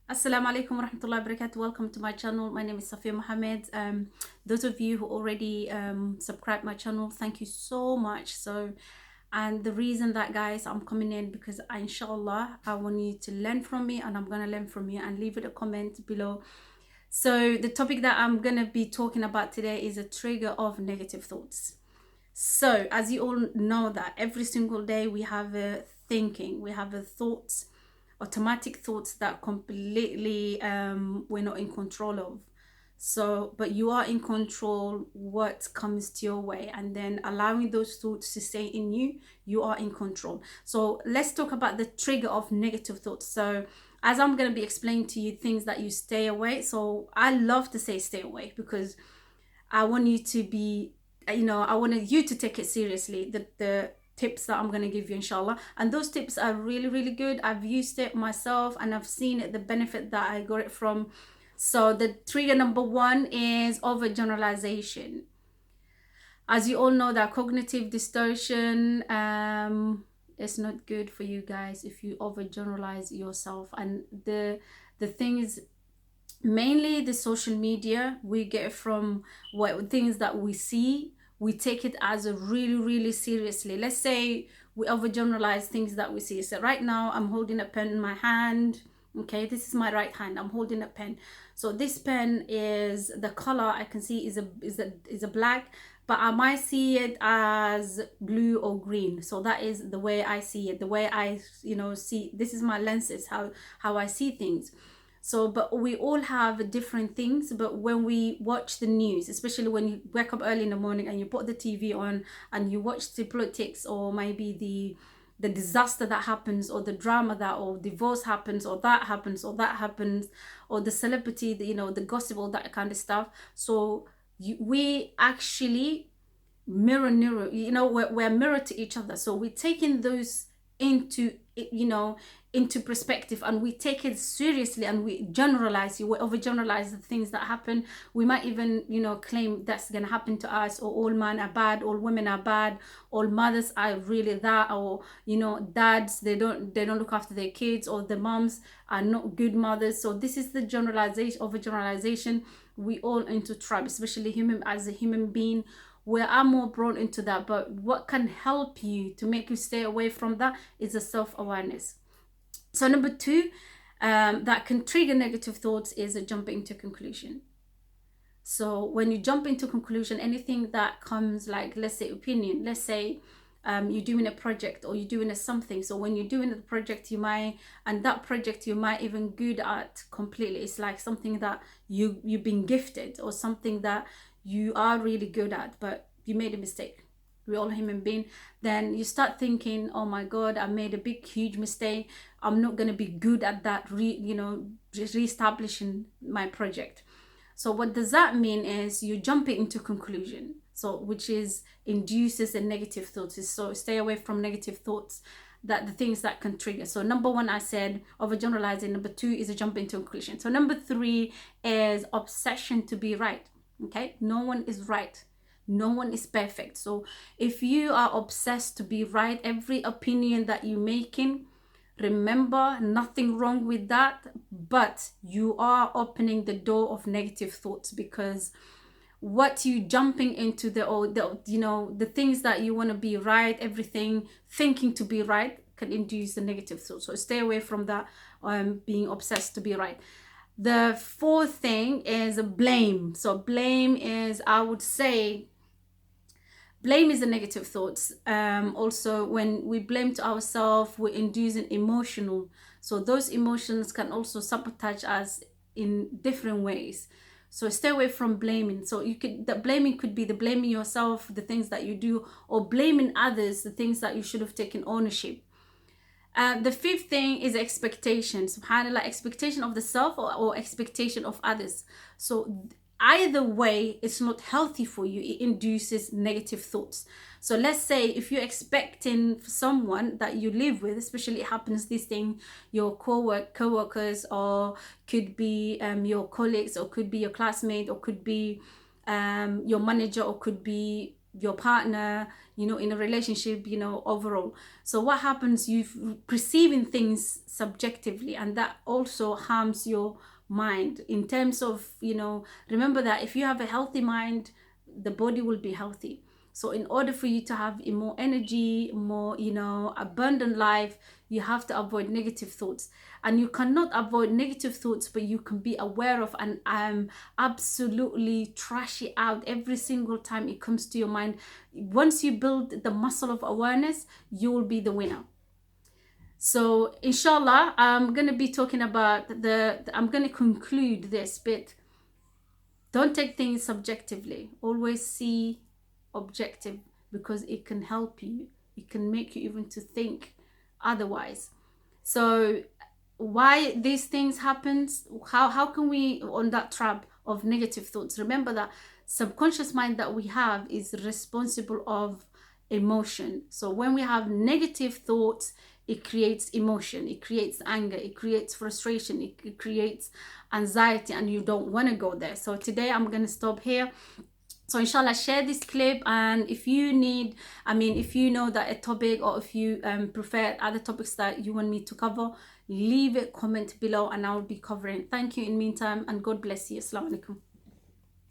Assalamu alaikum warahmatullahi wabarakatuh. Welcome to my channel. My name is Safia Mohammed. Those of you who already subscribe my channel, thank you so much. And the reason that, guys, I'm coming in because inshallah I want you to learn from me, and I'm gonna learn from you, and leave it a comment below. So the topic that I'm gonna be talking about today is a trigger of negative thoughts. So as you all know, that every single day we have a thinking, we have a thoughts, automatic thoughts that completely we're not in control of. So but you are in control what comes to your way, and then allowing those thoughts to stay in you, you are in control. So let's talk about the trigger of negative thoughts. So as I'm going to be explaining to you things that you stay away, so I love to say stay away because I want you to be, I wanted you to take it seriously, the tips that I'm going to give you, inshallah. And those tips are really, really good. I've used it myself and I've seen it, the benefit that I got it from. So the trigger number one is overgeneralization. As you all know, that cognitive distortion is not good for you guys if you overgeneralize yourself. And the thing is, mainly the social media, we get from what things that we see, we take it as a really seriously. Let's say we overgeneralize things that we see. So right now I'm holding a pen in my hand. Okay, this is my right hand, I'm holding a pen. So this pen is, the color I can see is a black, but I might see it as blue or green. So that is the way I see it, the way I see. This is my lenses, how I see things. So but we all have different things. But when we watch the news, especially when you wake up early in the morning and you put the TV on and you watch the politics, or maybe the disaster that happens, or the drama that, or divorce happens, or that happens, or that happens, or the celebrity, the gossip, all that kind of stuff. So we actually mirror, we're mirror to each other. So we're taking those into, into perspective, and we take it seriously, and we generalize, we overgeneralize the things that happen. We might even claim that's gonna happen to us, or all men are bad, all women are bad, all mothers are really that, or dads, they don't look after their kids, or the moms are not good mothers. So this is the generalization, overgeneralization. We all into tribe, especially human, as a human being, we are more prone into that. But what can help you to make you stay away from that is a self-awareness. So number two, that can trigger negative thoughts, is a jumping to conclusion. So when you jump into conclusion, anything that comes, like, let's say opinion, let's say you're doing a project, or you're doing a something. So when you're doing the project, you might even good at completely. It's like something that you've been gifted, or something that you are really good at, but you made a mistake. We're all human being. Then you start thinking, oh my god, I made a big huge mistake, I'm not going to be good at that, re-establishing my project. So what does that mean is you jump into conclusion, so which is induces a negative thoughts. So stay away from negative thoughts, that the things that can trigger. So number one, I said overgeneralizing. Number two is a jump into conclusion. So number three is obsession to be right. Okay, no one is right, no one is perfect. So if you are obsessed to be right, every opinion that you're making, remember, nothing wrong with that, but you are opening the door of negative thoughts, because what you jumping into the things that you want to be right, everything thinking to be right, can induce the negative thoughts. So stay away from that, being obsessed to be right. The fourth thing is blame. So blame is, I would say, blame is a negative thoughts. Also, when we blame to ourselves, we're inducing emotional. So those emotions can also sabotage us in different ways. So stay away from blaming. So the blaming could be the blaming yourself, the things that you do, or blaming others, the things that you should have taken ownership. The fifth thing is expectation. Subhanallah, expectation of the self, or expectation of others. So either way, it's not healthy for you. It induces negative thoughts. So let's say if you're expecting someone that you live with, especially it happens this thing, your co-workers, or could be your colleagues, or could be your classmate, or could be your manager, or could be your partner, you know, in a relationship, you know, overall. So what happens, you perceiving things subjectively, and that also harms your mind in terms of, you know, remember that if you have a healthy mind, the body will be healthy. So in order for you to have a more energy, more, you know, abundant life, you have to avoid negative thoughts. And you cannot avoid negative thoughts, but you can be aware of and absolutely trash it out every single time it comes to your mind. Once you build the muscle of awareness, you will be the winner. So inshallah, I'm going to be talking about I'm going to conclude this bit. Don't take things subjectively. Always see objective, because it can help you. It can make you even to think otherwise. So why these things happens, how can we on that trap of negative thoughts? Remember that subconscious mind that we have is responsible of emotion. So when we have negative thoughts, it creates emotion, it creates anger, it creates frustration, it creates anxiety, and you don't want to go there. So today I'm going to stop here. So inshallah, share this clip, and if you need, I mean, if you know that a topic, or if you prefer other topics that you want me to cover, leave a comment below and I will be covering. Thank you in meantime, and God bless you. Assalamu alaikum.